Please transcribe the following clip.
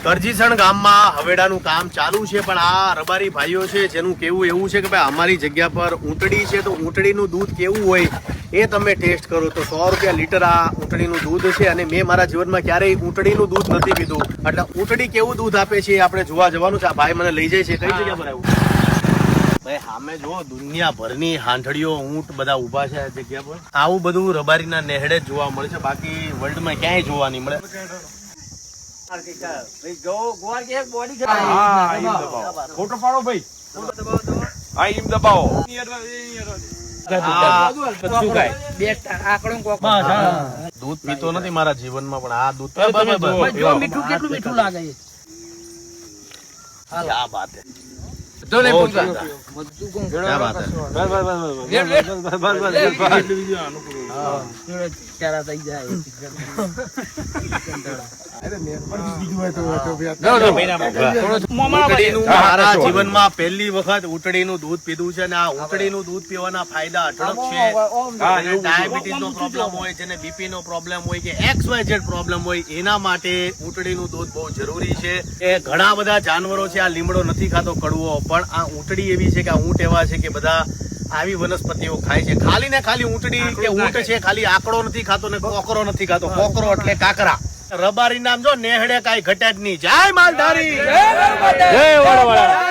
કરજીસણ ગામમાં હવેડાનું કામ ચાલુ છે, પણ આ રબારી ભાઈઓ છે જેનું કેવું એવું છે કે ભાઈ અમારી જગ્યા પર ઊંટડી છે તો ઊંટડીનું દૂધ કેવું હોય એ તમે ટેસ્ટ કરો તો 100 રૂપિયા લીટર આ ઊંટડીનું દૂધ છે. અને મેં મારા જીવનમાં ક્યારેય ઊંટડીનું દૂધ નથી પીધું, એટલે ઊંટડી કેવું દૂધ આપે છે એ આપણે જોવા જવાનું છે. આ ભાઈ મને લઈ જાય છે. કઈ જગ્યા પર આવ્યું ભાઈ? સામે જો દુનિયાભરની હાંઠડીઓ ઊંટ બધા ઉભા છે આ જગ્યા પર. આવું બધું રબારીના નેહડે જ જોવા મળે છે, બાકી વર્લ્ડમાં ક્યાંય જોવા નહીં મળે. ફોટો પાડો ભાઈ. હા એમ દબાવો. દૂધ પીતો નથી મારા જીવનમાં, પણ આ દૂધ મીઠું કેટલું મીઠું લાગે છે. क्या बात है, तो नहीं बहुत पूछा क्या बात મારા જીવનમાં પહેલી વખત ઊંટડીનું દૂધ પીધું છે, અને આ ઊંટડીનું દૂધ પીવાના ફાયદા અઢળક છે. ડાયાબિટીસ નો પ્રોબ્લેમ હોય, જેને બીપી નો પ્રોબ્લેમ હોય કે XYZ પ્રોબ્લેમ હોય, એના માટે ઊંટડીનું દૂધ બહુ જરૂરી છે. એ ઘણા બધા જાનવરો છે, આ લીમડો નથી ખાતો કડવો, પણ આ ઊંટડી એવી છે કે આ ઊંટ એવા છે કે બધા આવી વનસ્પતિઓ ખાય છે. ખાલી ને ખાલી ઊંટડી કે ઊંટ છે, ખાલી આકડો નથી ખાતો ને કોકરો નથી ખાતો. કોકરો એટલે કાકરા. રબારી નામ જો નેહડે કાઈ ઘટે જ નહીં. જય માલધારી, જય વડવાળા.